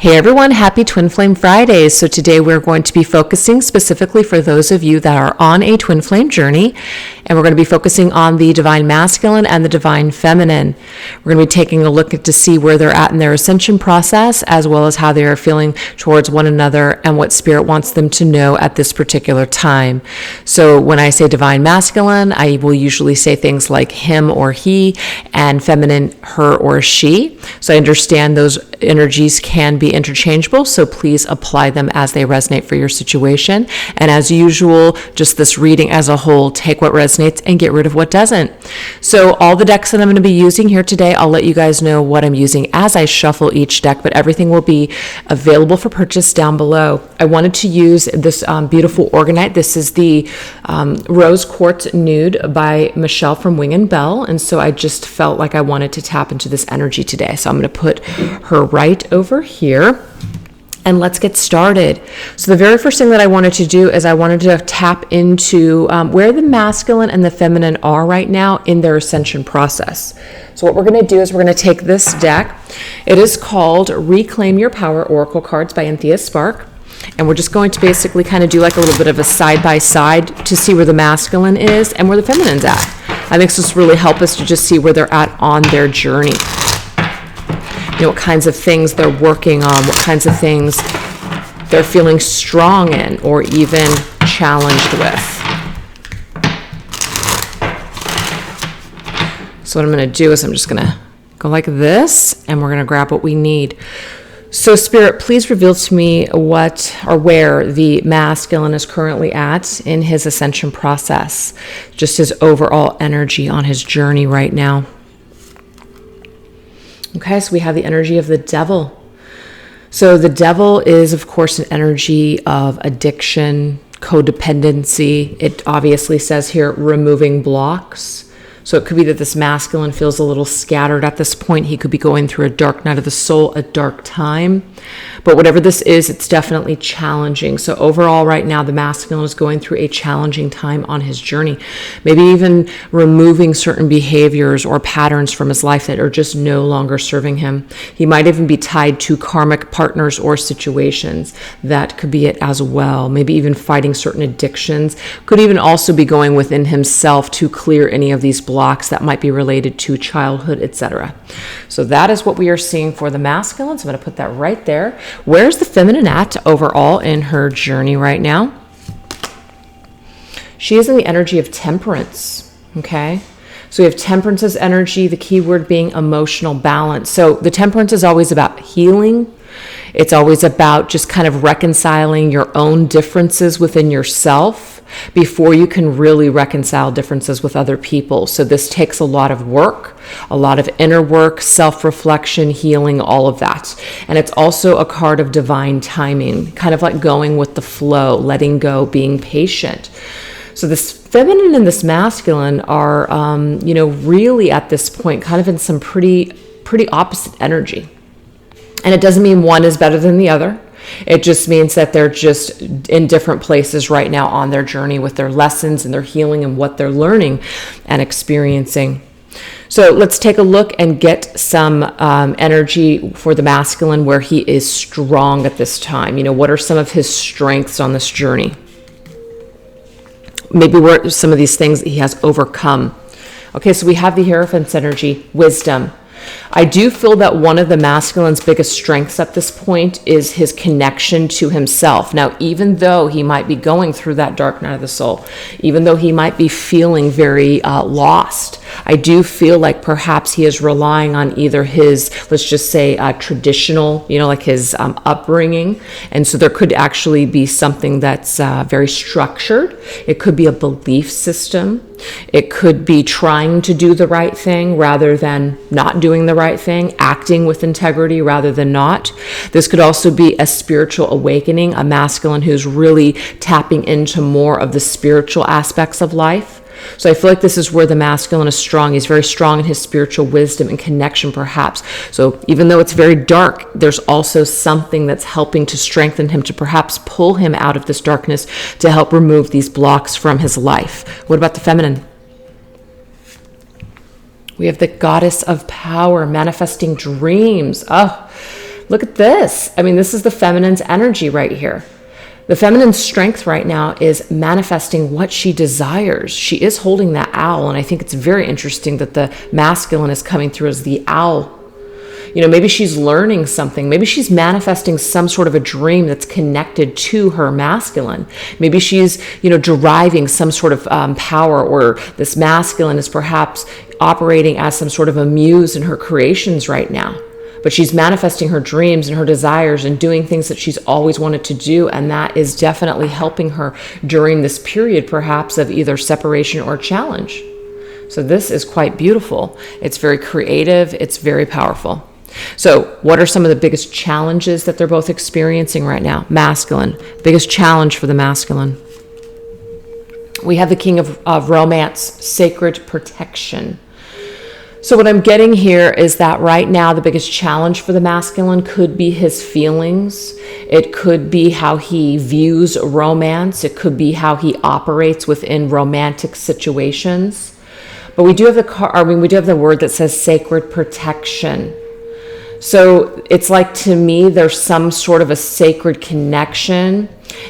Hey everyone, happy Twin Flame Fridays. So today we're going to be focusing specifically for those of you that are on a twin flame journey, and we're going to be focusing on the divine masculine and the divine feminine. We're going to be taking a look to see where they're at in their ascension process, as well as how they are feeling towards one another and what spirit wants them to know at this particular time. So when I say divine masculine, I will usually say things like him or he, and feminine, her or she. So I understand those energies can be interchangeable, so please apply them as they resonate for your situation. And as usual, just this reading as a whole, take what resonates and get rid of what doesn't. So all the decks that I'm going to be using here today, I'll let you guys know what I'm using as I shuffle each deck, but everything will be available for purchase down below. I wanted to use this beautiful orgonite. This is the Rose Quartz Nude by Michelle from Wing and Bell, and so I just felt like I wanted to tap into this energy today. So I'm going to put her right over here. And let's get started. So the very first thing that I wanted to do is I wanted to tap into where the masculine and the feminine are right now in their ascension process. So what we're going to do is we're going to take this deck. It is called Reclaim Your Power Oracle Cards by Anthea Spark. And we're just going to basically kind of do like a little bit of a side-by-side to see where the masculine is and where the feminine's at. I think this will really help us to just see where they're at on their journey. You know, what kinds of things they're working on, what kinds of things they're feeling strong in or even challenged with. So what I'm going to do is I'm just going to go like this, and we're going to grab what we need. So Spirit, please reveal to me what or where the masculine is currently at in his ascension process, just his overall energy on his journey right now. Okay, so we have the energy of the devil. So the devil is, of course, an energy of addiction, codependency. It obviously says here, removing blocks. So it could be that this masculine feels a little scattered at this point. He could be going through a dark night of the soul, a dark time. But whatever this is, it's definitely challenging. So overall, right now, the masculine is going through a challenging time on his journey. Maybe even removing certain behaviors or patterns from his life that are just no longer serving him. He might even be tied to karmic partners or situations. That could be it as well. Maybe even fighting certain addictions. Could even also be going within himself to clear any of these blocks that might be related to childhood, etc. So that is what we are seeing for the masculine. So I'm going to put that right there. Where's the feminine at overall in her journey right now? She is in the energy of temperance. Okay. So we have temperance's energy, the key word being emotional balance. So the temperance is always about healing. It's always about just kind of reconciling your own differences within yourself before you can really reconcile differences with other people. So this takes a lot of work, a lot of inner work, self-reflection, healing, all of that. And it's also a card of divine timing, kind of like going with the flow, letting go, being patient. So this feminine and this masculine are, really at this point kind of in some pretty opposite energy. And it doesn't mean one is better than the other. It just means that they're just in different places right now on their journey with their lessons and their healing and what they're learning and experiencing. So let's take a look and get some energy for the masculine where he is strong at this time. You know, what are some of his strengths on this journey? Maybe what are some of these things that he has overcome? Okay, so we have the Hierophant's energy, wisdom. I do feel that one of the masculine's biggest strengths at this point is his connection to himself. Now, even though he might be going through that dark night of the soul, even though he might be feeling very lost, I do feel like perhaps he is relying on either his, let's just say, traditional, like his upbringing. And so there could actually be something that's very structured. It could be a belief system. It could be trying to do the right thing rather than not doing the right thing, acting with integrity rather than not. This could also be a spiritual awakening, a masculine who's really tapping into more of the spiritual aspects of life. So I feel like this is where the masculine is strong. He's very strong in his spiritual wisdom and connection, perhaps. So even though it's very dark, there's also something that's helping to strengthen him, to perhaps pull him out of this darkness, to help remove these blocks from his life. What about the feminine? We have the goddess of power, manifesting dreams. Oh, Look at this. I mean, this is the feminine's energy right here. The feminine strength right now is manifesting what she desires. She is holding that owl, and I think it's very interesting that the masculine is coming through as the owl. Maybe she's learning something. Maybe she's manifesting some sort of a dream that's connected to her masculine. Maybe she's, deriving some sort of power, or this masculine is perhaps operating as some sort of a muse in her creations right now. But she's manifesting her dreams and her desires and doing things that she's always wanted to do. And that is definitely helping her during this period, perhaps, of either separation or challenge. So this is quite beautiful. It's very creative. It's very powerful. So what are some of the biggest challenges that they're both experiencing right now? Masculine. Biggest challenge for the masculine. We have the King of Romance, sacred protection. So what I'm getting here is that right now the biggest challenge for the masculine could be his feelings. It could be how he views romance. It could be how he operates within romantic situations. But we do have the word that says sacred protection. So it's like, to me, there's some sort of a sacred connection.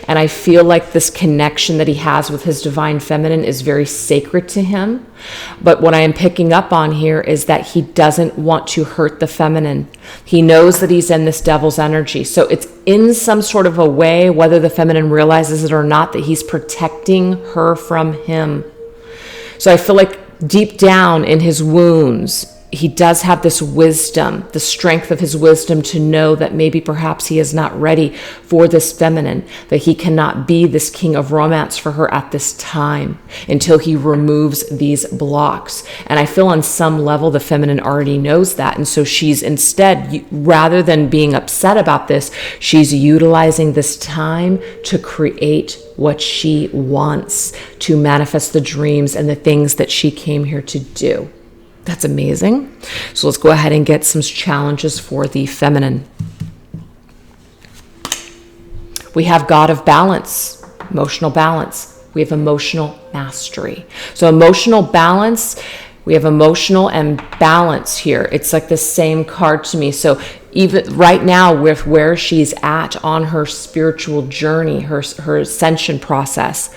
And I feel like this connection that he has with his divine feminine is very sacred to him. But what I am picking up on here is that he doesn't want to hurt the feminine. He knows that he's in this devil's energy. So it's in some sort of a way, whether the feminine realizes it or not, that he's protecting her from him. So I feel like deep down in his wounds, he does have this wisdom, the strength of his wisdom to know that maybe perhaps he is not ready for this feminine, that he cannot be this king of romance for her at this time until he removes these blocks. And I feel on some level the feminine already knows that. And so she's instead, rather than being upset about this, she's utilizing this time to create what she wants, to manifest the dreams and the things that she came here to do. That's amazing. So let's go ahead and get some challenges for the feminine. We have God of balance, emotional balance. We have emotional mastery. So emotional balance, we have emotional and balance here. It's like the same card to me. So even right now, with where she's at on her spiritual journey, her ascension process,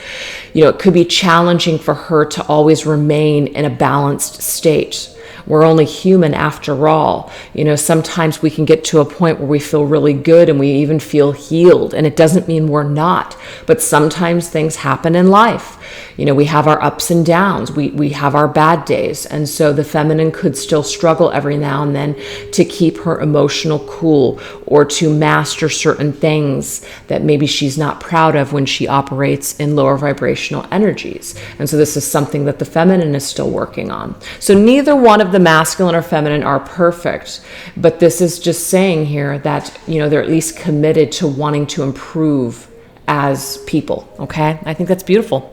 it could be challenging for her to always remain in a balanced state. We're only human after all. Sometimes we can get to a point where we feel really good and we even feel healed, and it doesn't mean we're not. But sometimes things happen in life. We have our ups and downs. We have our bad days. And so the feminine could still struggle every now and then to keep her emotional cool, or to master certain things that maybe she's not proud of when she operates in lower vibrational energies. And so this is something that the feminine is still working on. So neither one of the masculine or feminine are perfect, but this is just saying here that, they're at least committed to wanting to improve as people. Okay. I think that's beautiful.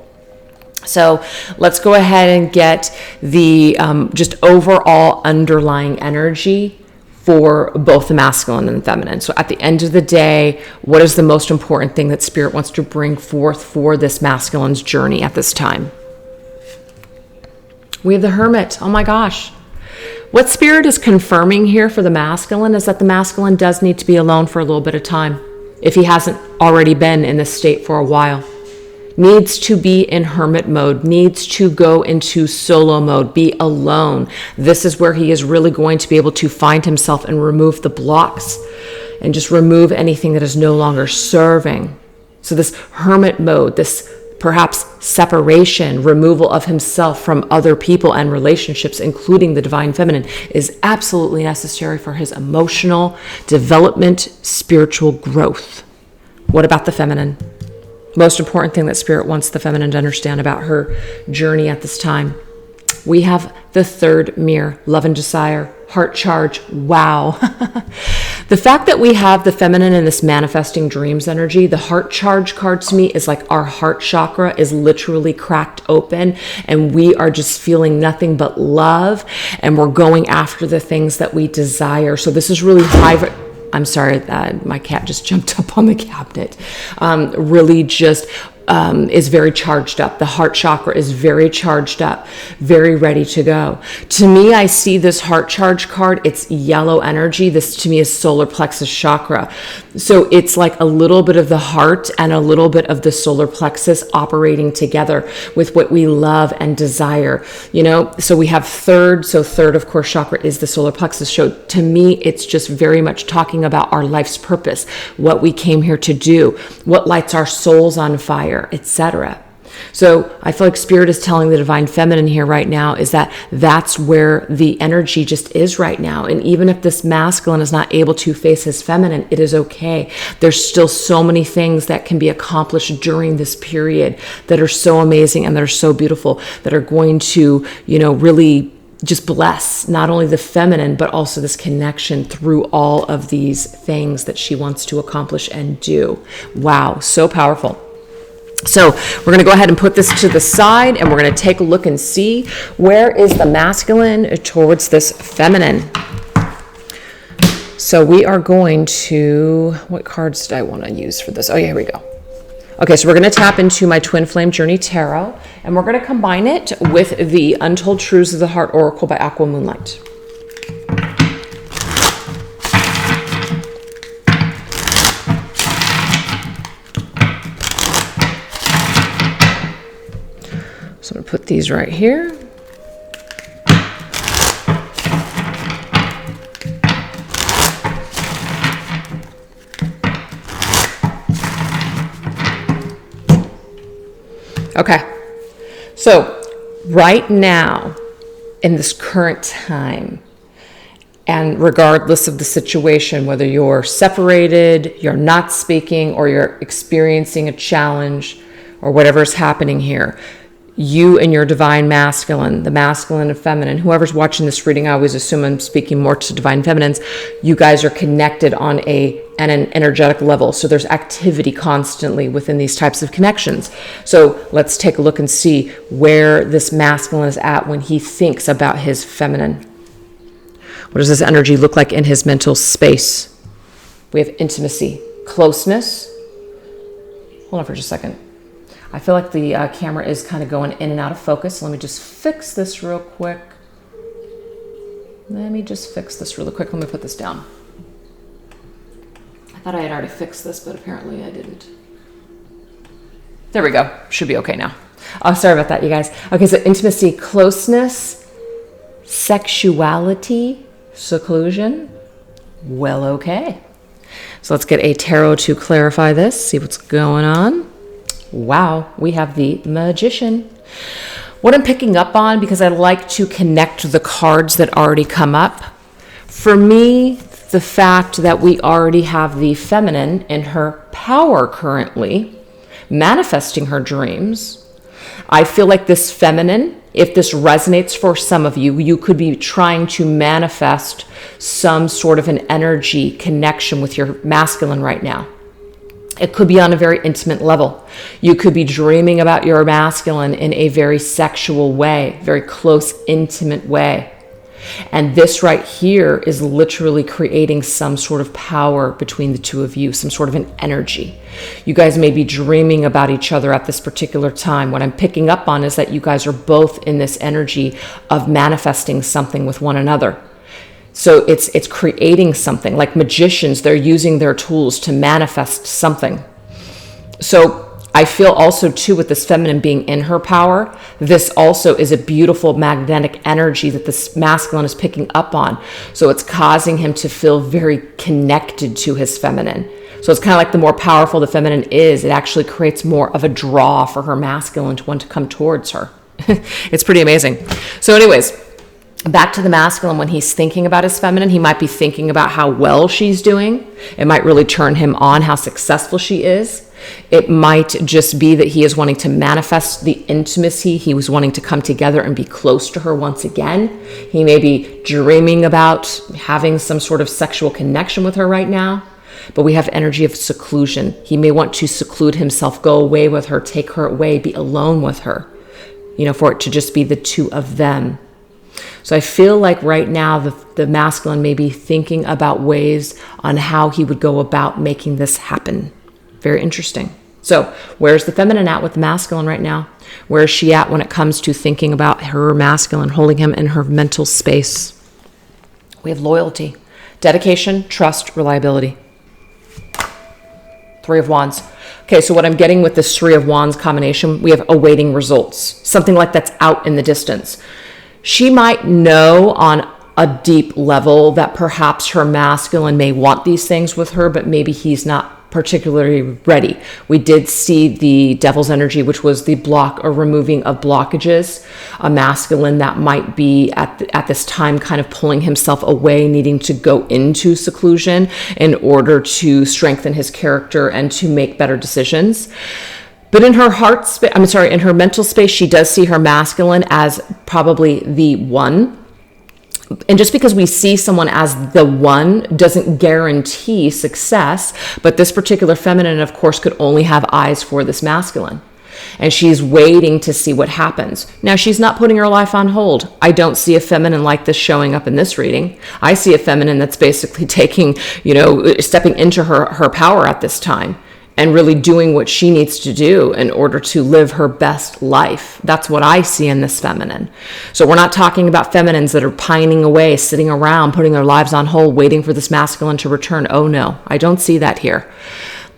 So let's go ahead and get the just overall underlying energy for both the masculine and the feminine. So at the end of the day, what is the most important thing that Spirit wants to bring forth for this masculine's journey at this time? We have the Hermit. Oh my gosh. What Spirit is confirming here for the masculine is that the masculine does need to be alone for a little bit of time, if he hasn't already been in this state for a while. Needs to be in hermit mode, needs to go into solo mode, be alone. This is where he is really going to be able to find himself and remove the blocks and just remove anything that is no longer serving. So this hermit mode, this perhaps separation, removal of himself from other people and relationships, including the divine feminine, is absolutely necessary for his emotional development, spiritual growth. What about the feminine? Most important thing that Spirit wants the feminine to understand about her journey at this time. We have the third mirror, love and desire, heart charge. Wow. The fact that we have the feminine in this manifesting dreams energy, the heart charge card to me is like our heart chakra is literally cracked open and we are just feeling nothing but love, and we're going after the things that we desire. So this is really high. I'm sorry, my cat just jumped up on the cabinet. Really just is very charged up. The heart chakra is very charged up, very ready to go. To me, I see this heart charge card. It's yellow energy. This to me is solar plexus chakra. So it's like a little bit of the heart and a little bit of the solar plexus operating together with what we love and desire. So we have third. So third, of course, chakra is the solar plexus. So to me, it's just very much talking about our life's purpose, what we came here to do, what lights our souls on fire, etc. So I feel like Spirit is telling the Divine Feminine here right now is that that's where the energy just is right now. And even if this masculine is not able to face his feminine, it is okay. There's still so many things that can be accomplished during this period that are so amazing and that are so beautiful, that are going to, really just bless not only the feminine, but also this connection through all of these things that she wants to accomplish and do. Wow, so powerful. So we're going to go ahead and put this to the side, and we're going to take a look and see where is the masculine towards this feminine. So we are going to, what cards did I want to use for this? Oh yeah, here we go. Okay, so we're going to tap into my Twin Flame Journey Tarot, and we're going to combine it with the Untold Truths of the Heart Oracle by Aqua Moonlight. So I'm going to put these right here. Okay, so right now, in this current time, and regardless of the situation, whether you're separated, you're not speaking, or you're experiencing a challenge, or whatever's happening here, you and your divine masculine, the masculine and feminine, whoever's watching this reading, I always assume I'm speaking more to divine feminines, you guys are connected on an energetic level. So there's activity constantly within these types of connections. So let's take a look and see where this masculine is at when he thinks about his feminine. What does this energy look like in his mental space? We have intimacy, closeness. Hold on for just a second. I feel like the camera is kind of going in and out of focus. Let me just fix this real quick. Let me put this down. I thought I had already fixed this, but apparently I didn't. There we go. Should be okay now. Oh, sorry about that, you guys. Okay, so intimacy, closeness, sexuality, seclusion. Well, okay. So let's get a tarot to clarify this, see what's going on. Wow, we have the Magician. What I'm picking up on, because I like to connect the cards that already come up, for me, the fact that we already have the feminine in her power currently, manifesting her dreams, I feel like this feminine, if this resonates for some of you, you could be trying to manifest some sort of an energy connection with your masculine right now. It could be on a very intimate level. You could be dreaming about your masculine in a very sexual way, very close, intimate way. And this right here is literally creating some sort of power between the two of you, some sort of an energy. You guys may be dreaming about each other at this particular time. What I'm picking up on is that you guys are both in this energy of manifesting something with one another. So it's creating something. Like magicians, they're using their tools to manifest something. So I feel also too, with this feminine being in her power, this also is a beautiful magnetic energy that this masculine is picking up on. So it's causing him to feel very connected to his feminine. So it's kind of like the more powerful the feminine is, it actually creates more of a draw for her masculine to want to come towards her. It's pretty amazing. So anyways, back to the masculine, when he's thinking about his feminine, he might be thinking about how well she's doing. It might really turn him on how successful she is. It might just be that he is wanting to manifest the intimacy. He was wanting to come together and be close to her once again. He may be dreaming about having some sort of sexual connection with her right now. But we have energy of seclusion. He may want to seclude himself, go away with her, take her away, be alone with her, for it to just be the two of them. So I feel like right now the masculine may be thinking about ways on how he would go about making this happen. Very interesting. So where's the feminine at with the masculine right now? Where is she at when it comes to thinking about her masculine, holding him in her mental space? We have loyalty, dedication, trust, reliability. Three of Wands. Okay, so what I'm getting with this Three of Wands combination, we have awaiting results. Something like that's out in the distance. She might know on a deep level that perhaps her masculine may want these things with her, but maybe he's not particularly ready. We did see the Devil's energy, which was the block or removing of blockages, a masculine that might be at this time kind of pulling himself away, needing to go into seclusion in order to strengthen his character and to make better decisions. But in her in her mental space, she does see her masculine as probably the one. And just because we see someone as the one doesn't guarantee success, but this particular feminine, of course, could only have eyes for this masculine. And she's waiting to see what happens. Now, she's not putting her life on hold. I don't see a feminine like this showing up in this reading. I see a feminine that's basically taking, stepping into her power at this time and really doing what she needs to do in order to live her best life. That's what I see in this feminine. So we're not talking about feminines that are pining away, sitting around, putting their lives on hold, waiting for this masculine to return. Oh no, I don't see that here.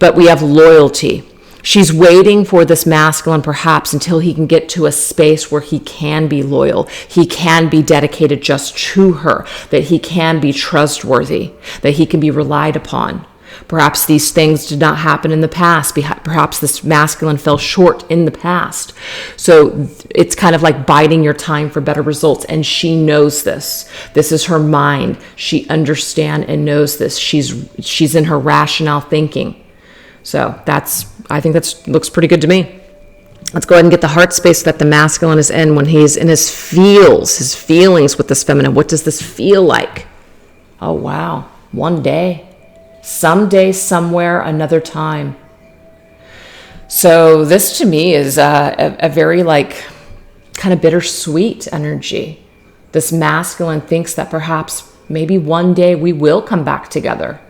But we have loyalty. She's waiting for this masculine perhaps until he can get to a space where he can be loyal, he can be dedicated just to her, that he can be trustworthy, that he can be relied upon. Perhaps these things did not happen in the past. Perhaps this masculine fell short in the past. So it's kind of like biding your time for better results. And she knows this. This is her mind. She understands and knows this. She's in her rationale thinking. So I think that looks pretty good to me. Let's go ahead and get the heart space that the masculine is in when he's in his feelings with this feminine. What does this feel like? Oh, wow. One day. Someday, somewhere, another time. So this to me is a very kind of bittersweet energy. This masculine thinks that perhaps maybe one day we will come back together.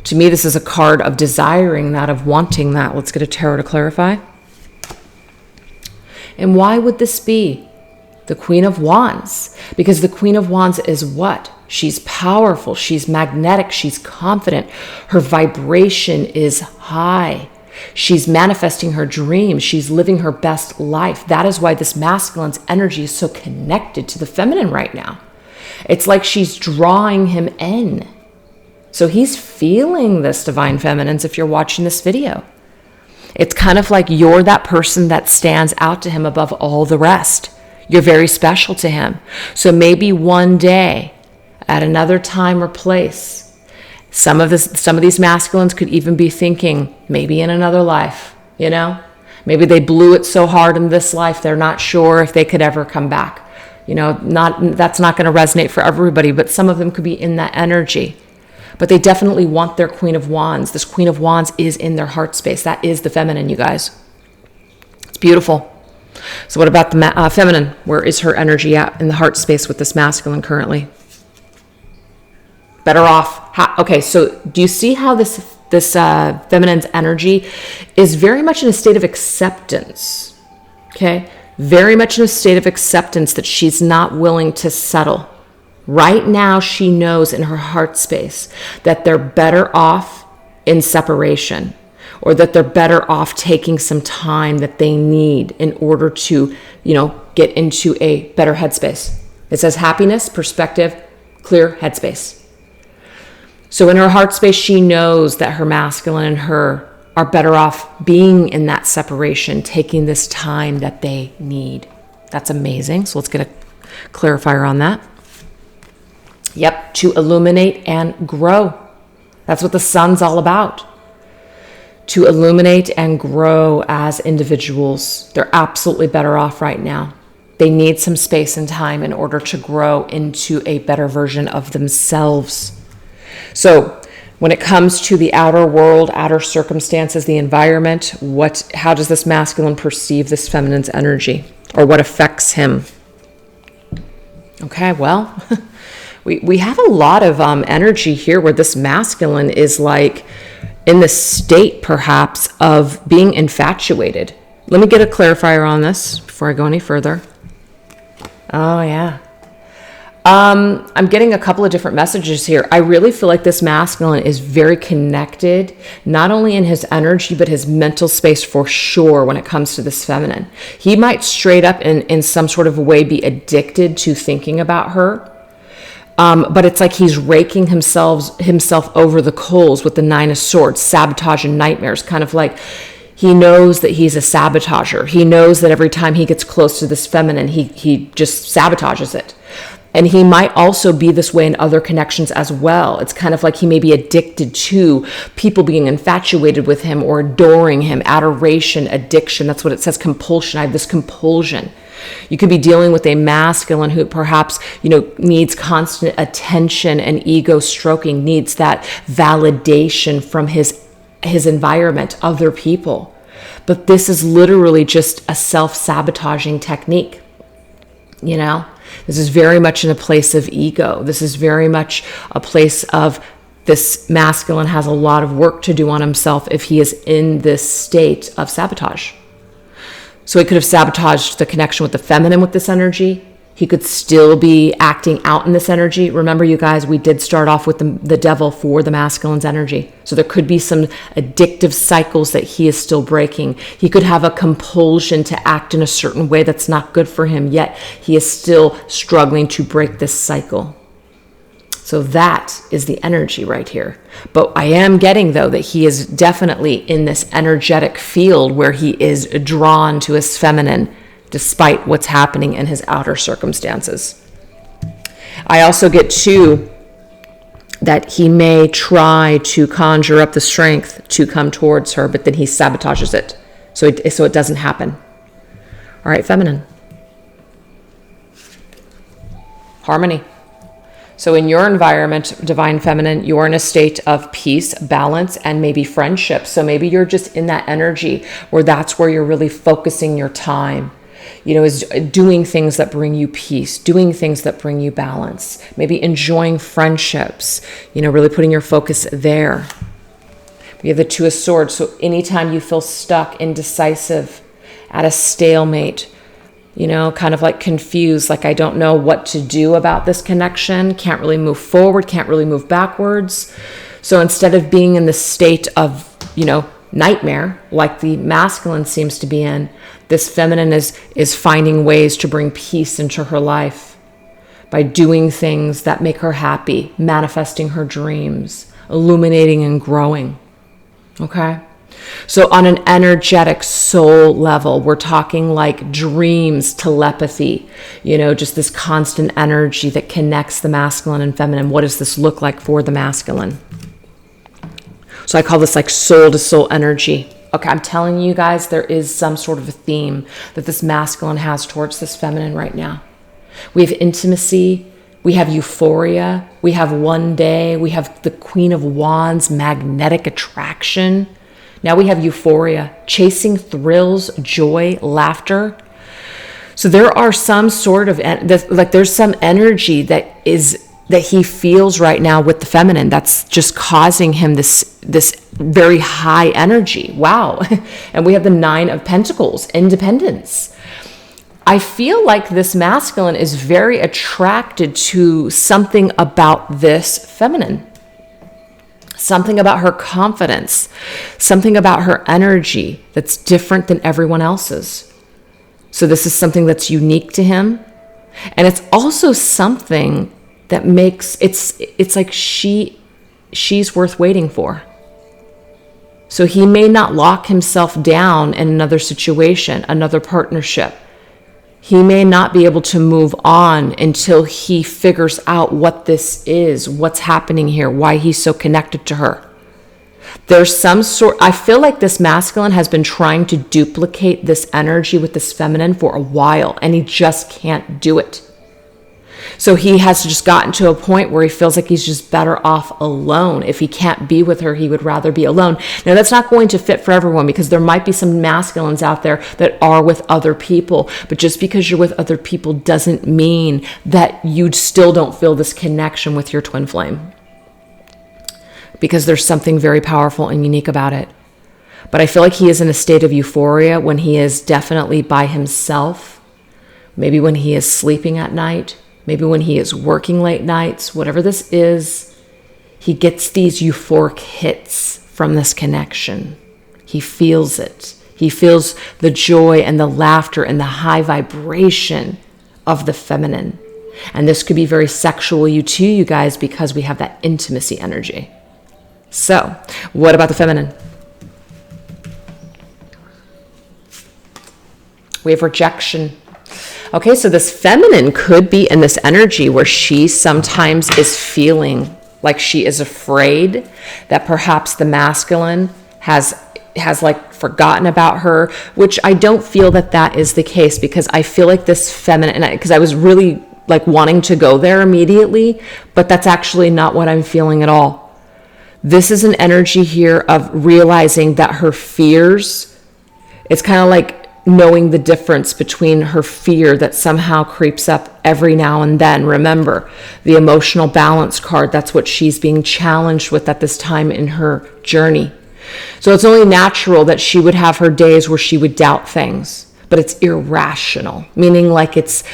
To me, this is a card of desiring that, of wanting that. Let's get a tarot to clarify. And why would this be? The Queen of Wands. Because the Queen of Wands is what? She's powerful, she's magnetic, she's confident. Her vibration is high. She's manifesting her dreams. She's living her best life. That is why this masculine's energy is so connected to the feminine right now. It's like she's drawing him in. So he's feeling this, divine feminines, if you're watching this video. It's kind of like you're that person that stands out to him above all the rest. You're very special to him. So maybe one day, at another time or place, some of these masculines could even be thinking, maybe in another life, maybe they blew it so hard in this life, they're not sure if they could ever come back. That's not going to resonate for everybody, but some of them could be in that energy. But they definitely want their Queen of Wands. This Queen of Wands is in their heart space. That is the feminine, you guys. It's beautiful. So what about the feminine? Where is her energy at in the heart space with this masculine currently? Better off. Okay, so do you see how this feminine's energy is very much in a state of acceptance? Okay, very much in a state of acceptance that she's not willing to settle. Right now, she knows in her heart space that they're better off in separation, or that they're better off taking some time that they need in order to, get into a better headspace. It says happiness, perspective, clear headspace. So in her heart space, she knows that her masculine and her are better off being in that separation, taking this time that they need. That's amazing. So let's get a clarifier on that. Yep, to illuminate and grow. That's what the sun's all about. To illuminate and grow as individuals. They're absolutely better off right now. They need some space and time in order to grow into a better version of themselves. So when it comes to the outer world, outer circumstances, the environment, how does this masculine perceive this feminine's energy, or what affects him? Okay, well, we have a lot of energy here where this masculine is like in the state perhaps of being infatuated. Let me get a clarifier on this before I go any further. Oh yeah. I'm getting a couple of different messages here. I really feel like this masculine is very connected, not only in his energy, but his mental space for sure when it comes to this feminine. He might straight up in some sort of way be addicted to thinking about her. But it's like he's raking himself over the coals with the 9 of Swords, sabotage and nightmares, kind of like he knows that he's a sabotager. He knows that every time he gets close to this feminine, he just sabotages it. And he might also be this way in other connections as well. It's kind of like he may be addicted to people being infatuated with him or adoring him, adoration, addiction. That's what it says, compulsion. I have this compulsion. You could be dealing with a masculine who perhaps, needs constant attention and ego stroking, needs that validation from his environment, other people. But this is literally just a self-sabotaging technique, This is very much in a place of ego. This is very much a place of this masculine has a lot of work to do on himself if he is in this state of sabotage. So he could have sabotaged the connection with the feminine with this energy. He could still be acting out in this energy. Remember, you guys, we did start off with the devil for the masculine's energy. So there could be some addictive cycles that he is still breaking. He could have a compulsion to act in a certain way that's not good for him, yet he is still struggling to break this cycle. So that is the energy right here. But I am getting, though, that he is definitely in this energetic field where he is drawn to his feminine, despite what's happening in his outer circumstances. I also get, too, that he may try to conjure up the strength to come towards her, but then he sabotages it, so it doesn't happen. All right, feminine. Harmony. So in your environment, divine feminine, you're in a state of peace, balance, and maybe friendship. So maybe you're just in that energy where that's where you're really focusing your time. Is doing things that bring you peace, doing things that bring you balance, maybe enjoying friendships, really putting your focus there. We have the 2 of Swords. So anytime you feel stuck, indecisive, at a stalemate, kind of like confused, like I don't know what to do about this connection, can't really move forward, can't really move backwards. So instead of being in the state of, nightmare, like the masculine seems to be in, this feminine is finding ways to bring peace into her life by doing things that make her happy, manifesting her dreams, illuminating and growing. Okay? So on an energetic soul level, we're talking like dreams, telepathy, just this constant energy that connects the masculine and feminine. What does this look like for the masculine? So I call this like soul to soul energy. Okay, I'm telling you guys, there is some sort of a theme that this masculine has towards this feminine right now. We have intimacy, we have euphoria, we have one day, we have the Queen of Wands, magnetic attraction. Now we have euphoria, chasing thrills, joy, laughter. So there are some sort of, there's some energy that he feels right now with the feminine that's just causing him this very high energy. Wow. And we have the 9 of Pentacles, independence. I feel like this masculine is very attracted to something about this feminine. Something about her confidence, something about her energy that's different than everyone else's. So this is something that's unique to him. And it's also something that makes, it's like she's worth waiting for. So he may not lock himself down in another situation, another partnership. He may not be able to move on until he figures out what this is, what's happening here, why he's so connected to her. There's some sort, I feel like this masculine has been trying to duplicate this energy with this feminine for a while, and he just can't do it. So he has just gotten to a point where he feels like he's just better off alone. If he can't be with her, he would rather be alone. Now, that's not going to fit for everyone, because there might be some masculines out there that are with other people. But just because you're with other people doesn't mean that you still don't feel this connection with your twin flame. because there's something very powerful and unique about it. But I feel like he is in a state of euphoria when he is definitely by himself, maybe when he is sleeping at night, maybe when he is working late nights, whatever this is, he gets these euphoric hits from this connection. He feels it. He feels the joy and the laughter and the high vibration of the feminine. And this could be very sexual to you guys because we have that intimacy energy. So, what about the feminine? We have rejection. Okay, so this feminine could be in this energy where she sometimes is feeling like she is afraid that perhaps the masculine has like forgotten about her, which I don't feel that is the case, because I feel like this feminine, because I was really like wanting to go there immediately, but that's actually not what I'm feeling at all. This is an energy here of realizing that her fears, it's kind of like knowing the difference between her fear that somehow creeps up every now and then. Remember, the emotional balance card, that's what she's being challenged with at this time in her journey. So it's only natural that she would have her days where she would doubt things, but it's irrational, meaning like it's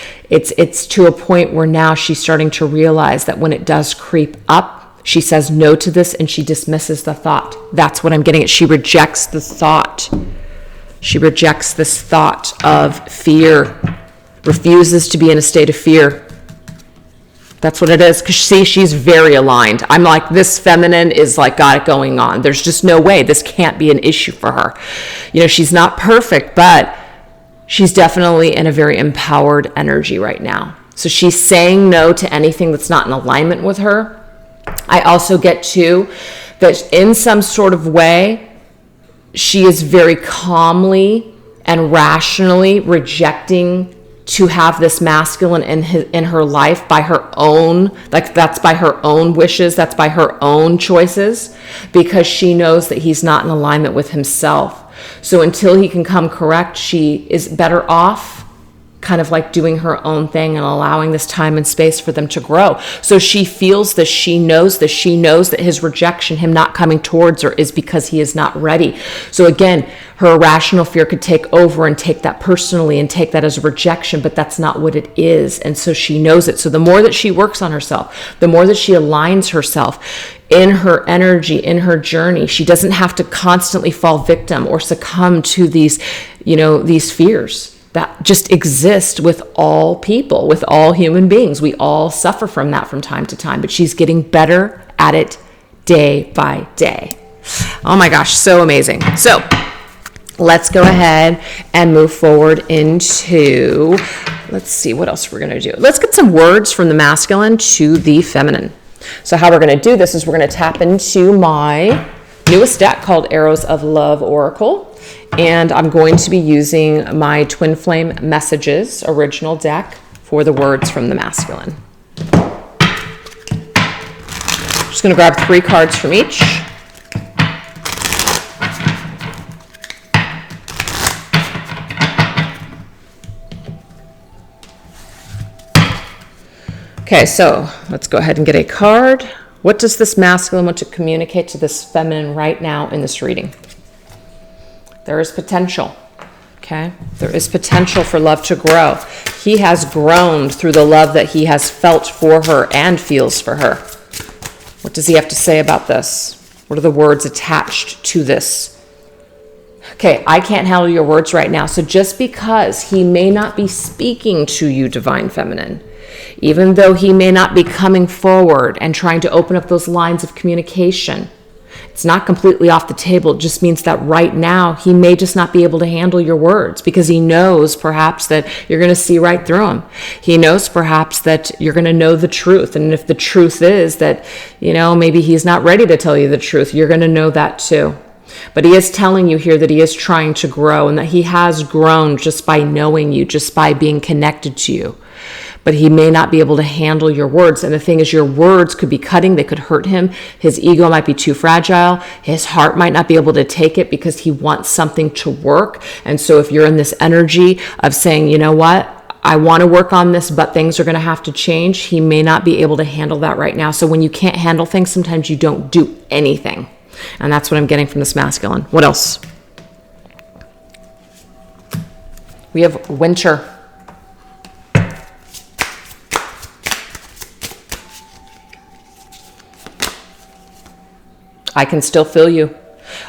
to a point where now she's starting to realize that when it does creep up, she says no to this and she dismisses the thought. That's what I'm getting at. She rejects the thought. She rejects this thought of fear, refuses to be in a state of fear. That's what it is. Because see, she's very aligned. I'm like, this feminine is like got it going on. There's just no way. This can't be an issue for her. You know, she's not perfect, but she's definitely in a very empowered energy right now. So she's saying no to anything that's not in alignment with her. I also get too that in some sort of way, she is very calmly and rationally rejecting to have this masculine in her life by her own, like that's by her own wishes, that's by her own choices, because she knows that he's not in alignment with himself. So until he can come correct, she is better off kind of like doing her own thing and allowing this time and space for them to grow. So she feels this, she knows that his rejection, him not coming towards her, is because he is not ready. So again, her irrational fear could take over and take that personally and take that as a rejection, but that's not what it is. And so she knows it. So the more that she works on herself, the more that she aligns herself in her energy, in her journey, she doesn't have to constantly fall victim or succumb to these, these fears that just exist with all people, with all human beings. We all suffer from that from time to time, but she's getting better at it day by day. Oh my gosh, so amazing. So let's go ahead and move forward into, let's see what else we're going to do. Let's get some words from the masculine to the feminine. So how we're going to do this is we're going to tap into my newest deck called Arrows of Love Oracle. And I'm going to be using my Twin Flame Messages original deck for the words from the masculine. Just going to grab 3 cards from each. Okay, so let's go ahead and get a card. What does this masculine want to communicate to this feminine right now in this reading? There is potential, okay? There is potential for love to grow. He has grown through the love that he has felt for her and feels for her. What does he have to say about this? What are the words attached to this? Okay, I can't handle your words right now. So just because he may not be speaking to you, Divine Feminine, even though he may not be coming forward and trying to open up those lines of communication, it's not completely off the table. It just means that right now he may just not be able to handle your words because he knows perhaps that you're going to see right through him. He knows perhaps that you're going to know the truth. And if the truth is that, maybe he's not ready to tell you the truth, you're going to know that too. But he is telling you here that he is trying to grow and that he has grown just by knowing you, just by being connected to you. But he may not be able to handle your words. And the thing is, your words could be cutting. They could hurt him. His ego might be too fragile. His heart might not be able to take it because he wants something to work. And so if you're in this energy of saying, you know what, I want to work on this, but things are going to have to change. He may not be able to handle that right now. So when you can't handle things, sometimes you don't do anything. And that's what I'm getting from this masculine. What else? We have winter. I can still feel you.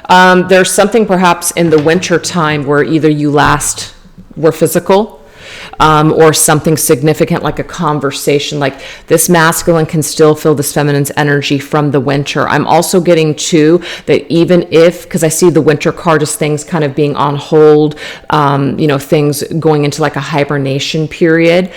There's something perhaps in the winter time where either you last were physical, or something significant like a conversation. Like this masculine can still feel this feminine's energy from the winter. I'm also getting too that even if, because I see the winter card as things kind of being on hold, things going into like a hibernation period.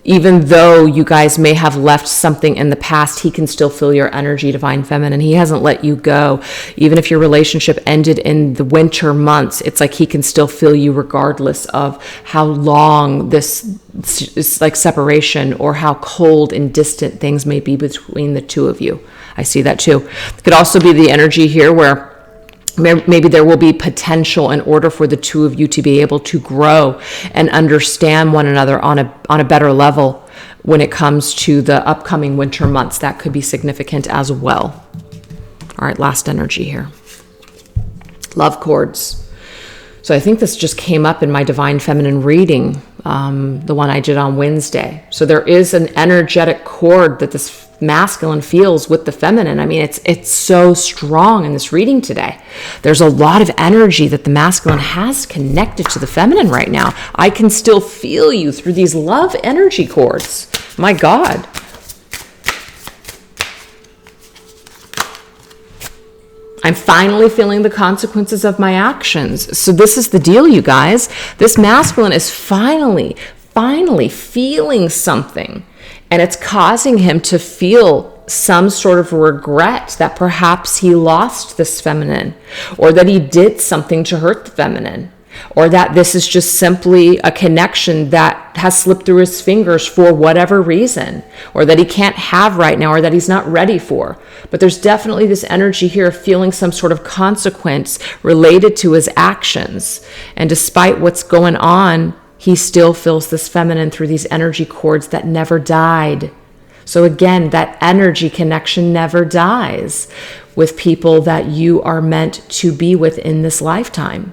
Even though you guys may have left something in the past, he can still feel your energy, divine feminine. He hasn't let you go. Even if your relationship ended in the winter months, it's like he can still feel you regardless of how long this is, like separation, or how cold and distant things may be between the two of you. I see that too. It could also be the energy here where maybe there will be potential in order for the two of you to be able to grow and understand one another on a better level when it comes to the upcoming winter months. That could be significant as well. All right, last energy here. Love cords. So I think this just came up in my Divine Feminine reading, the one I did on Wednesday. So there is an energetic cord that this masculine feels with the feminine. I mean, it's so strong in this reading today. There's a lot of energy that the masculine has connected to the feminine right now. I can still feel you through these love energy cords. My God. I'm finally feeling the consequences of my actions. So this is the deal, you guys. This masculine is finally feeling something. And it's causing him to feel some sort of regret that perhaps he lost this feminine, or that he did something to hurt the feminine, or that this is just simply a connection that has slipped through his fingers for whatever reason, or that he can't have right now, or that he's not ready for. But there's definitely this energy here of feeling some sort of consequence related to his actions. And despite what's going on, he still feels this feminine through these energy cords that never died. So again, that energy connection never dies with people that you are meant to be with in this lifetime.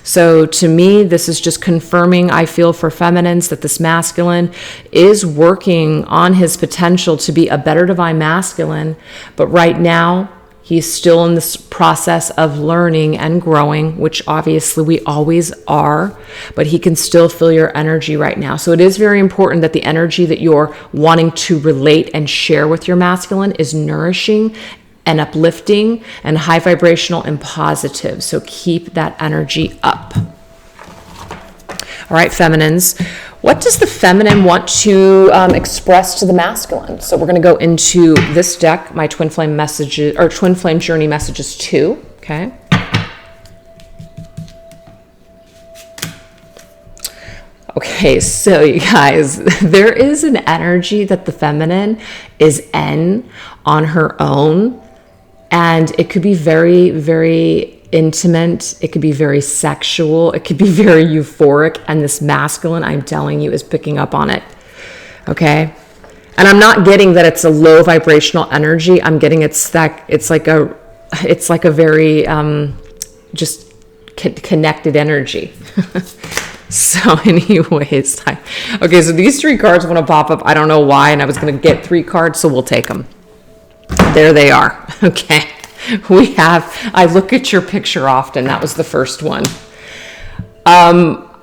So to me, this is just confirming, I feel, for feminines, that this masculine is working on his potential to be a better divine masculine. But right now, he's still in this process of learning and growing, which obviously we always are, but he can still feel your energy right now. So it is very important that the energy that you're wanting to relate and share with your masculine is nourishing and uplifting and high vibrational and positive. So keep that energy up. All right, feminines. What does the feminine want to express to the masculine? So we're going to go into this deck, my Twin Flame messages, or Twin Flame Journey Messages 2. Okay. Okay, so you guys, there is an energy that the feminine is in on her own, and it could be very, very intimate. It could be very sexual. It could be very euphoric. And this masculine, I'm telling you, is picking up on it. Okay. And I'm not getting that it's a low vibrational energy. I'm getting it's like a very, just connected energy. So anyways, okay. So these 3 cards want to pop up. I don't know why. And I was going to get 3 cards, so we'll take them. There they are. Okay. I look at your picture often. That was the first one.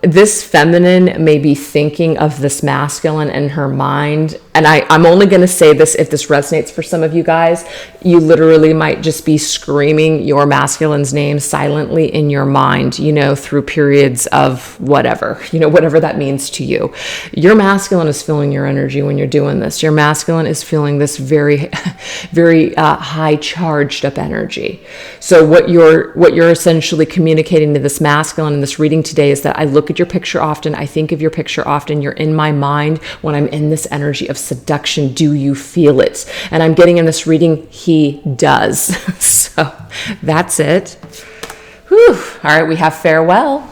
This feminine may be thinking of this masculine in her mind. And I'm only going to say this if this resonates for some of you guys. You literally might just be screaming your masculine's name silently in your mind, through periods of whatever, whatever that means to you. Your masculine is feeling your energy when you're doing this. Your masculine is feeling this very, very high charged up energy. So what you're essentially communicating to this masculine in this reading today is that I look at your picture often. I think of your picture often. You're in my mind when I'm in this energy of seduction. Do you feel it? And I'm getting in this reading, he does. So that's it. Whew. All right, we have farewell.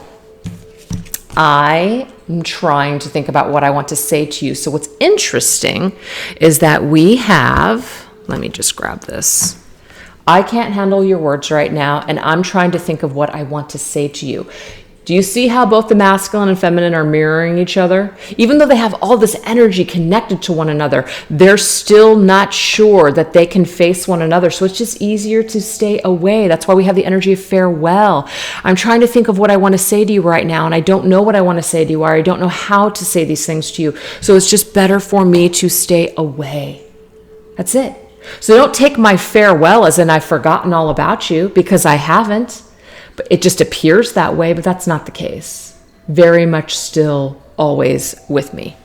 I I'm trying to think about what I want to say to you. So what's interesting is that we have, let me just grab this. I can't handle your words right now, and I'm trying to think of what I want to say to you. Do you see how both the masculine and feminine are mirroring each other? Even though they have all this energy connected to one another, they're still not sure that they can face one another. So it's just easier to stay away. That's why we have the energy of farewell. I'm trying to think of what I want to say to you right now, and I don't know what I want to say to you, or I don't know how to say these things to you. So it's just better for me to stay away. That's it. So don't take my farewell as in I've forgotten all about you, because I haven't. But it just appears that way, but that's not the case. Very much still always with me.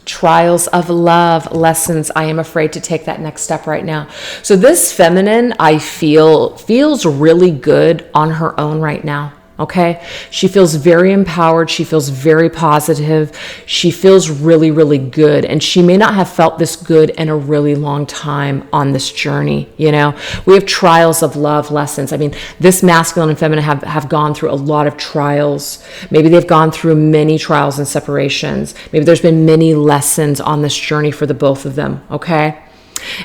Trials of love, lessons. I am afraid to take that next step right now. So this feminine, I feel, feels really good on her own right now. Okay. She feels very empowered. She feels very positive. She feels really, really good. And she may not have felt this good in a really long time on this journey. You know, we have trials of love, lessons. I mean, this masculine and feminine have gone through a lot of trials. Maybe they've gone through many trials and separations. Maybe there's been many lessons on this journey for the both of them. Okay.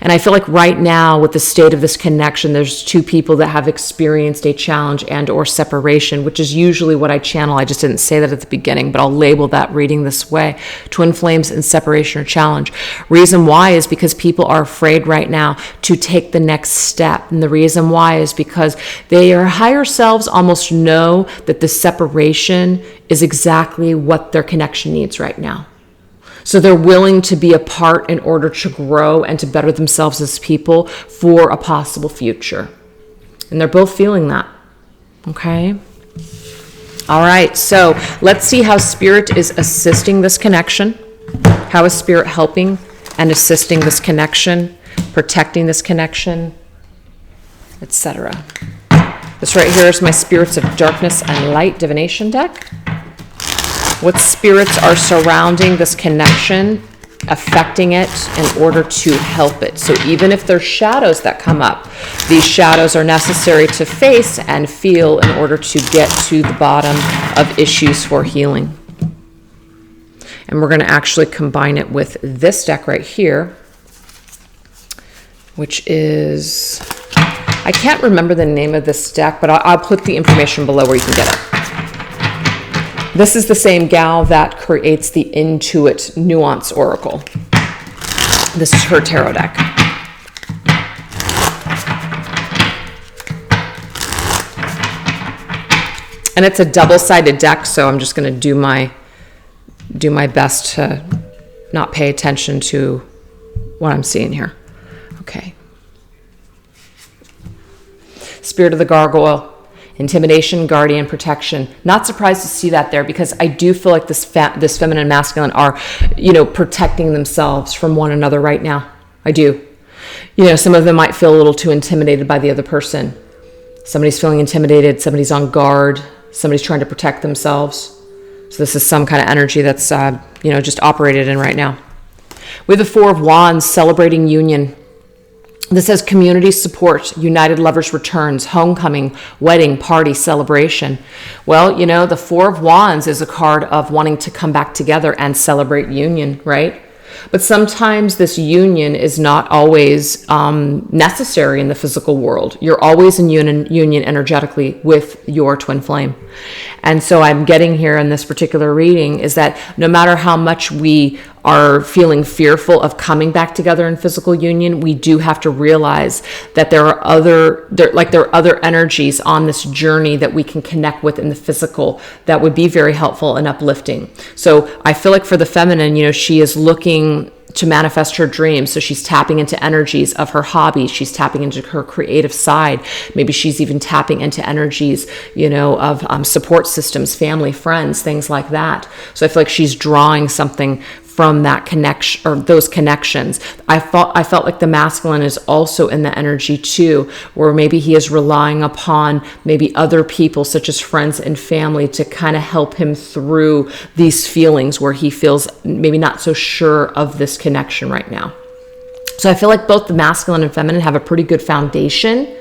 And I feel like right now with the state of this connection, there's two people that have experienced a challenge and or separation, which is usually what I channel. I just didn't say that at the beginning, but I'll label that reading this way. Twin flames and separation or challenge. Reason why is because people are afraid right now to take the next step. And the reason why is because their higher selves almost know that the separation is exactly what their connection needs right now. So they're willing to be apart in order to grow and to better themselves as people for a possible future. And they're both feeling that. Okay? All right, so let's see how Spirit is assisting this connection. How is Spirit helping and assisting this connection, protecting this connection, etc. This right here is my Spirits of Darkness and Light divination deck. What spirits are surrounding this connection, affecting it in order to help it. So even if there's shadows that come up, these shadows are necessary to face and feel in order to get to the bottom of issues for healing. And we're going to actually combine it with this deck right here, which is, I can't remember the name of this deck, but I'll put the information below where you can get it. This is the same gal that creates the Intuit Nuance Oracle. This is her tarot deck. And it's a double-sided deck, so I'm just going to do my best to not pay attention to what I'm seeing here. Okay. Spirit of the Gargoyle. Intimidation, guardian, protection. Not surprised to see that there, because I do feel like this feminine and masculine are, protecting themselves from one another right now. I do. Some of them might feel a little too intimidated by the other person. Somebody's feeling intimidated. Somebody's on guard. Somebody's trying to protect themselves. So this is some kind of energy that's, just operated in right now. We have the Four of Wands, celebrating union. This says community support, united lovers returns, homecoming, wedding, party, celebration. Well, the Four of Wands is a card of wanting to come back together and celebrate union, right? But sometimes this union is not always necessary in the physical world. You're always in union energetically with your twin flame. And so I'm getting here in this particular reading is that no matter how much we are feeling fearful of coming back together in physical union, we do have to realize that there are other energies on this journey that we can connect with in the physical that would be very helpful and uplifting. So I feel like for the feminine, she is looking to manifest her dreams. So she's tapping into energies of her hobbies. She's tapping into her creative side. Maybe she's even tapping into energies, of support systems, family, friends, things like that. So I feel like she's drawing something from that connection or those connections. I felt like the masculine is also in the energy too, where maybe he is relying upon maybe other people such as friends and family to kind of help him through these feelings where he feels maybe not so sure of this connection right now. So I feel like both the masculine and feminine have a pretty good foundation.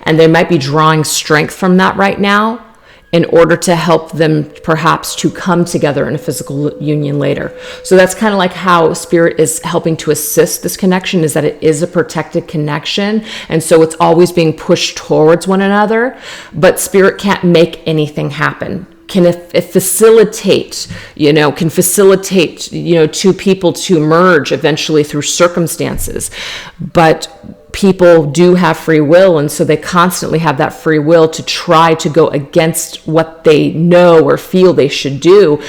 And they might be drawing strength from that right now in order to help them perhaps to come together in a physical union later. So that's kind of like how Spirit is helping to assist this connection, is that it is a protected connection. And so it's always being pushed towards one another, but Spirit can't make anything happen. Can facilitate two people to merge eventually through circumstances, but people do have free will, and so they constantly have that free will to try to go against what they know or feel they should do,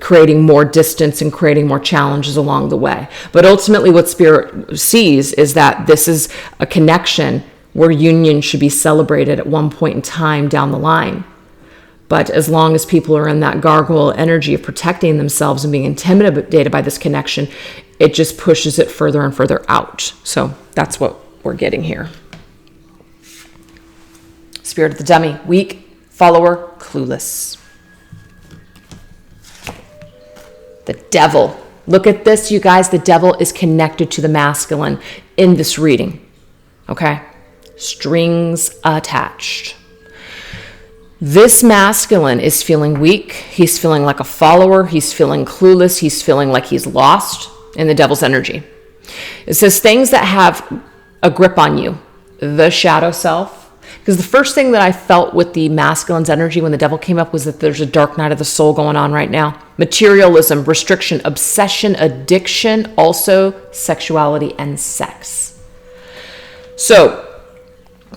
creating more distance and creating more challenges along the way. But ultimately what Spirit sees is that this is a connection where union should be celebrated at one point in time down the line. But as long as people are in that gargoyle energy of protecting themselves and being intimidated by this connection, it just pushes it further and further out. So that's what we're getting here. Spirit of the dummy, weak, follower, clueless. The devil. Look at this, you guys. The devil is connected to the masculine in this reading. Okay? Strings attached. This masculine is feeling weak. He's feeling like a follower. He's feeling clueless. He's feeling like he's lost in the devil's energy. It says things that have a grip on you. The shadow self. Because the first thing that I felt with the masculine's energy when the devil came up was that there's a dark night of the soul going on right now. Materialism, restriction, obsession, addiction, also sexuality and sex. So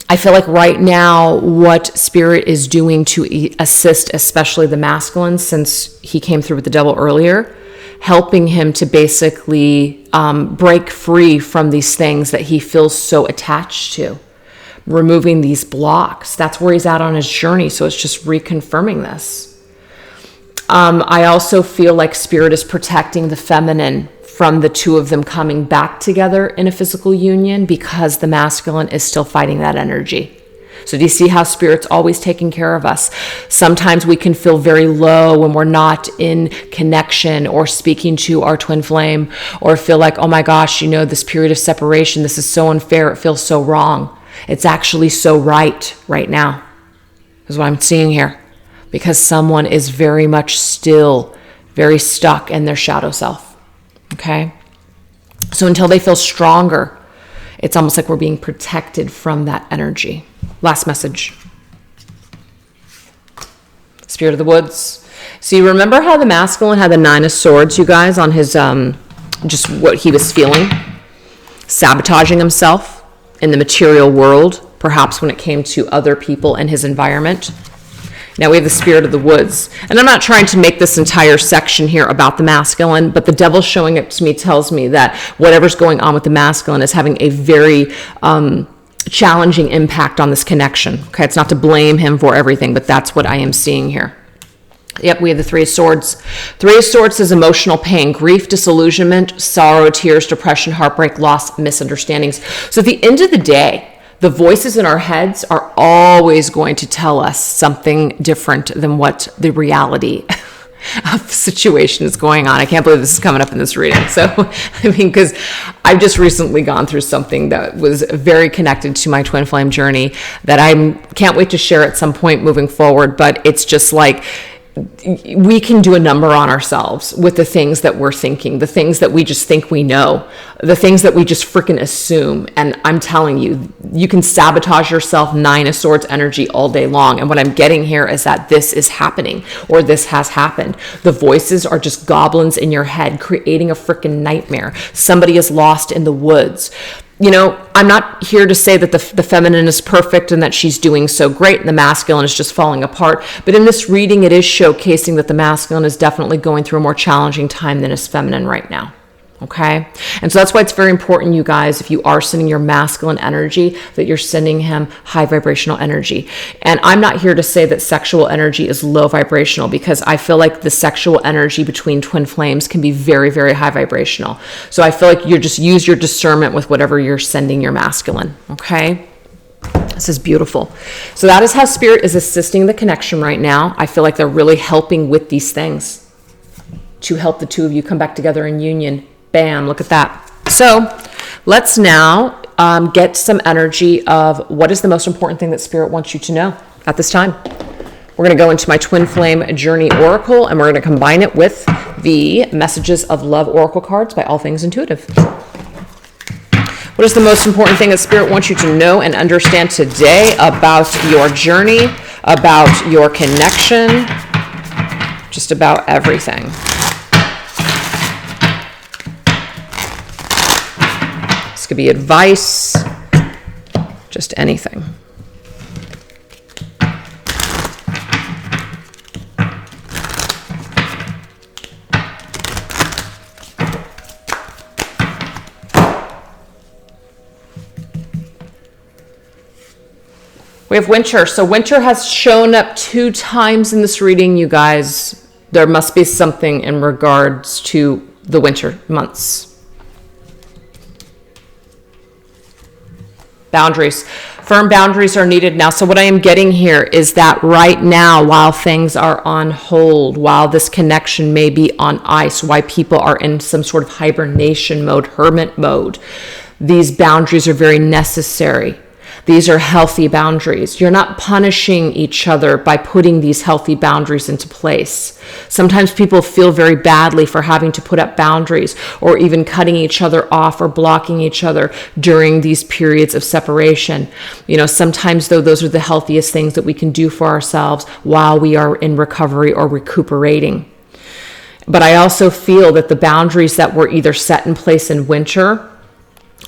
I feel like right now what Spirit is doing to assist especially the masculine, since he came through with the devil earlier, helping him to basically break free from these things that he feels so attached to, removing these blocks. That's where he's at on his journey. So it's just reconfirming this. I also feel like Spirit is protecting the feminine from the two of them coming back together in a physical union, because the masculine is still fighting that energy. So do you see how Spirit's always taking care of us? Sometimes we can feel very low when we're not in connection or speaking to our twin flame, or feel like, oh my gosh, this period of separation, this is so unfair, it feels so wrong. It's actually so right now, is what I'm seeing here. Because someone is very much still very stuck in their shadow self. Okay? So until they feel stronger, it's almost like we're being protected from that energy. Last message. Spirit of the woods. So you remember how the masculine had the 9 of swords, you guys, on his, just what he was feeling? Sabotaging himself in the material world, perhaps when it came to other people and his environment. Now we have the Spirit of the woods. And I'm not trying to make this entire section here about the masculine, but the devil showing it to me tells me that whatever's going on with the masculine is having a very challenging impact on this connection. Okay, it's not to blame him for everything, but that's what I am seeing here. Yep, we have the 3 of Swords. 3 of Swords is emotional pain, grief, disillusionment, sorrow, tears, depression, heartbreak, loss, misunderstandings. So at the end of the day, the voices in our heads are always going to tell us something different than what the reality of the situation is going on. I can't believe this is coming up in this reading. So, because I've just recently gone through something that was very connected to my twin flame journey that I can't wait to share at some point moving forward. But it's just like, we can do a number on ourselves with the things that we're thinking, the things that we just think we know, the things that we just freaking assume. And I'm telling you, you can sabotage yourself, 9 of Swords energy all day long. And what I'm getting here is that this is happening, or this has happened. The voices are just goblins in your head, creating a freaking nightmare. Somebody is lost in the woods. I'm not here to say that the feminine is perfect and that she's doing so great and the masculine is just falling apart. But in this reading, it is showcasing that the masculine is definitely going through a more challenging time than his feminine right now. Okay? And so that's why it's very important, you guys, if you are sending your masculine energy, that you're sending him high vibrational energy. And I'm not here to say that sexual energy is low vibrational, because I feel like the sexual energy between twin flames can be very, very high vibrational. So I feel like you just use your discernment with whatever you're sending your masculine. Okay? This is beautiful. So that is how Spirit is assisting the connection right now. I feel like they're really helping with these things to help the two of you come back together in union. Bam, look at that. So let's now get some energy of what is the most important thing that Spirit wants you to know at this time. We're going to go into my Twin Flame Journey Oracle, and we're going to combine it with the Messages of Love Oracle cards by All Things Intuitive. What is the most important thing that Spirit wants you to know and understand today about your journey, about your connection, just about everything? This could be advice, just anything. We have winter. So winter has shown up 2 times in this reading, you guys. There must be something in regards to the winter months. Boundaries. Firm boundaries are needed now. So what I am getting here is that right now, while things are on hold, while this connection may be on ice, why people are in some sort of hibernation mode, hermit mode, these boundaries are very necessary. These are healthy boundaries. You're not punishing each other by putting these healthy boundaries into place. Sometimes people feel very badly for having to put up boundaries or even cutting each other off or blocking each other during these periods of separation. You know, sometimes though, those are the healthiest things that we can do for ourselves while we are in recovery or recuperating. But I also feel that the boundaries that were either set in place in winter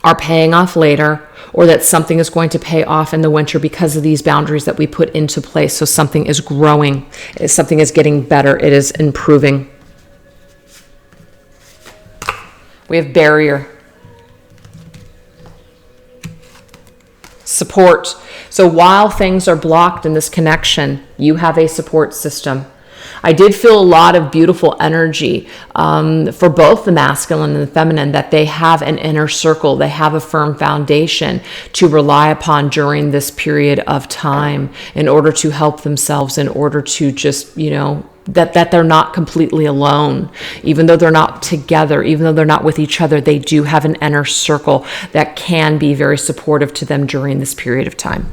are paying off later, or that something is going to pay off in the winter because of these boundaries that we put into place. So something is growing, something is getting better, it is improving. We have barrier. Support. So while things are blocked in this connection, you have a support system. I did feel a lot of beautiful energy for both the masculine and the feminine, that they have an inner circle, they have a firm foundation to rely upon during this period of time in order to help themselves, in order to just, you know, that they're not completely alone. Even though they're not together, even though they're not with each other, they do have an inner circle that can be very supportive to them during this period of time.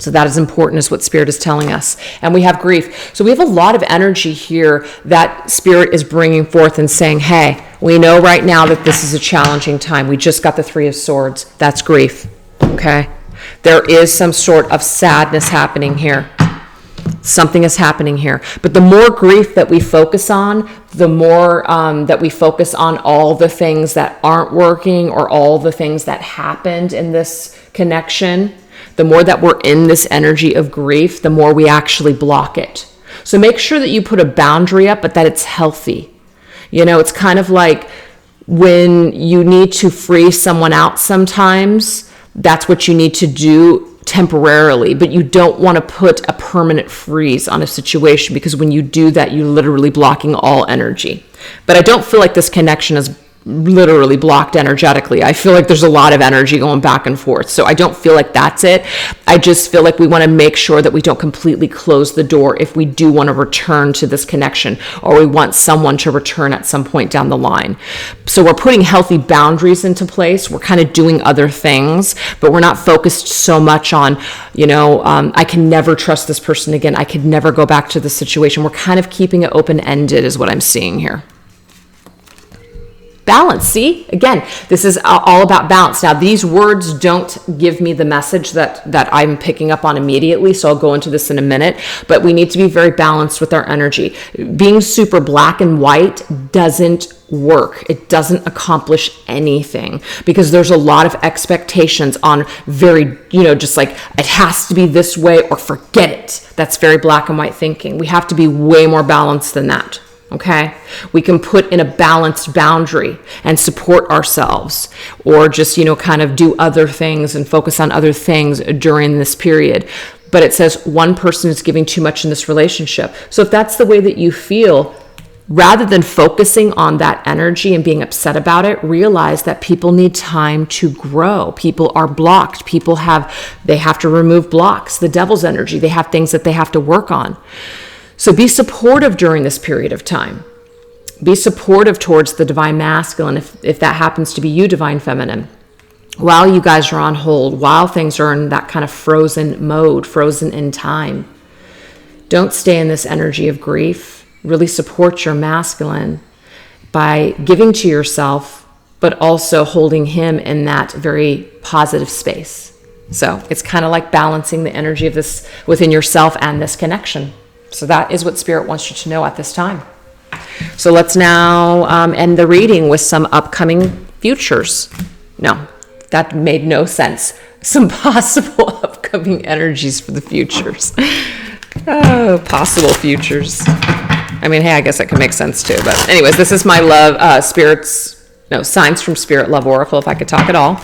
So that is important, is what Spirit is telling us. And we have grief. So we have a lot of energy here that Spirit is bringing forth and saying, hey, we know right now that this is a challenging time. We just got the 3 of Swords. That's grief. Okay? There is some sort of sadness happening here. Something is happening here. But the more grief that we focus on, the more that we focus on all the things that aren't working or all the things that happened in this connection, the more that we're in this energy of grief, the more we actually block it. So make sure that you put a boundary up, but that it's healthy. You know, it's kind of like when you need to free someone out sometimes, that's what you need to do temporarily, but you don't want to put a permanent freeze on a situation, because when you do that, you're literally blocking all energy. But I don't feel like this connection is literally blocked energetically. I feel like there's a lot of energy going back and forth. So I don't feel like that's it. I just feel like we want to make sure that we don't completely close the door if we do want to return to this connection, or we want someone to return at some point down the line. So we're putting healthy boundaries into place. We're kind of doing other things, but we're not focused so much on, you know, I can never trust this person again. I could never go back to the situation. We're kind of keeping it open-ended is what I'm seeing here. Balance. See, again, this is all about balance. Now, these words don't give me the message that I'm picking up on immediately, so I'll go into this in a minute, but we need to be very balanced with our energy. Being super black and white doesn't work. It doesn't accomplish anything, because there's a lot of expectations on very, you know, just like it has to be this way or forget it. That's very black and white thinking. We have to be way more balanced than that. Okay, we can put in a balanced boundary and support ourselves, or just, you know, kind of do other things and focus on other things during this period. But it says one person is giving too much in this relationship. So if that's the way that you feel, rather than focusing on that energy and being upset about it, realize that people need time to grow. People are blocked. They have to remove blocks, the devil's energy. They have things that they have to work on. So be supportive during this period of time. Be supportive towards the divine masculine if that happens to be you, divine feminine. while you guys are on hold, while things are in that kind of frozen mode, frozen in time. Don't stay in this energy of grief. Really support your masculine by giving to yourself, but also holding him in that very positive space. So it's kind of like balancing the energy of this within yourself and this connection. So that is what Spirit wants you to know at this time. So let's now end the reading with some upcoming futures. No, that made no sense. Some possible upcoming energies for the futures. Oh, possible futures. I mean, hey, I guess that could make sense too. But anyways, this is my love, Signs from Spirit Love Oracle, if I could talk at all.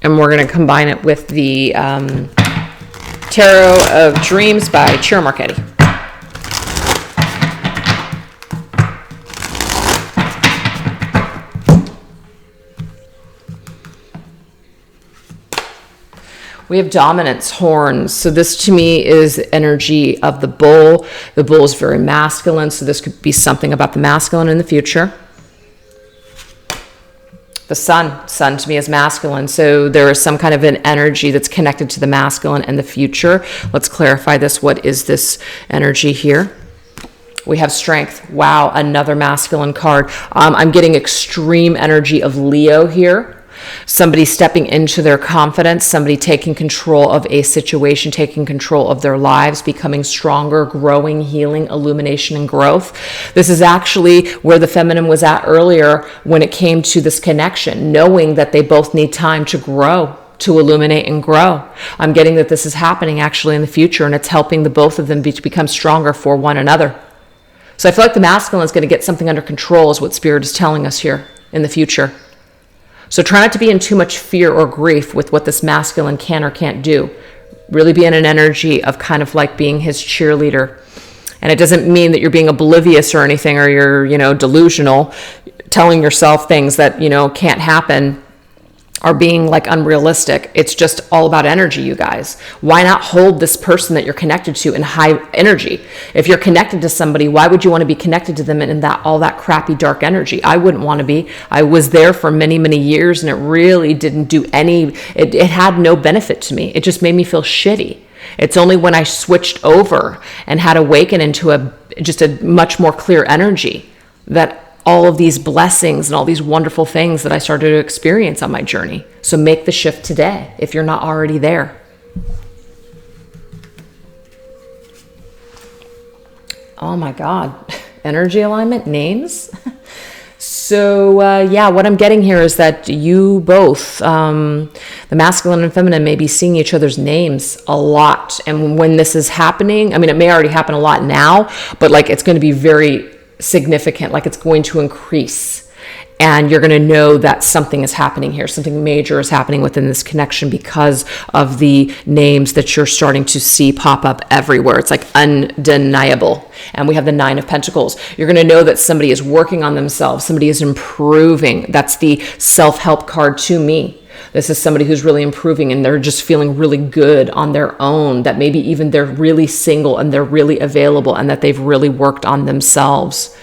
And we're going to combine it with the Tarot of Dreams by Ciro Marchetti. We have dominance, horns. So this to me is energy of the bull. The bull is very masculine, so this could be something about the masculine in the future. The sun to me is masculine. So there is some kind of an energy that's connected to the masculine and the future. Let's clarify this. What is this energy here? We have strength. Wow, another masculine card. I'm getting extreme energy of Leo here. Somebody stepping into their confidence, somebody taking control of a situation, taking control of their lives, becoming stronger, growing, healing, illumination, and growth. This is actually where the feminine was at earlier when it came to this connection, knowing that they both need time to grow, to illuminate and grow. I'm getting that this is happening actually in the future, and it's helping the both of them to become stronger for one another. So I feel like the masculine is going to get something under control is what Spirit is telling us here in the future. So try not to be in too much fear or grief with what this masculine can or can't do. Really be in an energy of kind of like being his cheerleader. And it doesn't mean that you're being oblivious or anything, or you're, delusional, telling yourself things that, can't happen, are being like unrealistic. It's just all about energy, you guys. Why not hold this person that you're connected to in high energy? If you're connected to somebody, why would you want to be connected to them in all that crappy dark energy? I wouldn't want to be. I was there for many, many years, and it really didn't do it had no benefit to me. It just made me feel shitty. It's only when I switched over and had awakened into a much more clear energy that all of these blessings and all these wonderful things that I started to experience on my journey. So make the shift today if you're not already there. Oh my God. Energy alignment, names. So what I'm getting here is that you both, the masculine and feminine, may be seeing each other's names a lot. And when this is happening, it may already happen a lot now, but it's going to be very significant, it's going to increase, and you're going to know that something is happening here, something major is happening within this connection because of the names that you're starting to see pop up everywhere. It's undeniable. And we have the 9 of Pentacles. You're going to know that somebody is working on themselves, somebody is improving. That's the self-help card to me. This is somebody who's really improving, and they're just feeling really good on their own, that maybe even they're really single and they're really available, and that they've really worked on themselves.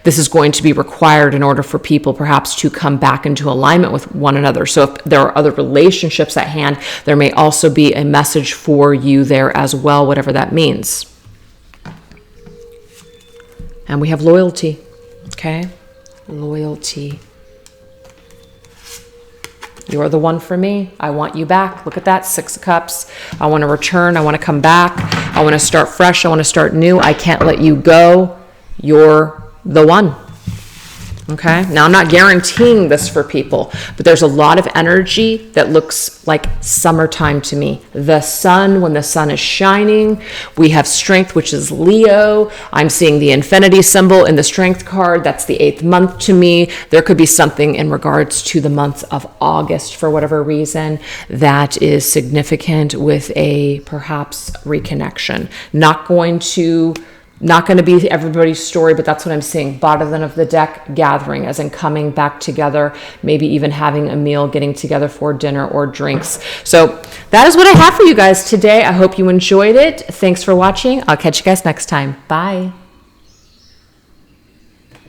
This is going to be required in order for people perhaps to come back into alignment with one another. So if there are other relationships at hand, there may also be a message for you there as well, whatever that means. And we have loyalty, okay? Loyalty. You're the one for me. I want you back. Look at that, 6 of Cups. I want to return. I want to come back. I want to start fresh. I want to start new. I can't let you go. You're the one. Okay. Now, I'm not guaranteeing this for people, but there's a lot of energy that looks like summertime to me. The sun, when the sun is shining, we have strength, which is Leo. I'm seeing the infinity symbol in the strength card. That's the 8th month to me. There could be something in regards to the month of August for whatever reason that is significant with a perhaps reconnection. Not going to be everybody's story, but that's what I'm seeing. Bottom of the deck, gathering, as in coming back together, maybe even having a meal, getting together for dinner or drinks. So that is what I have for you guys today. I hope you enjoyed it. Thanks for watching. I'll catch you guys next time. Bye.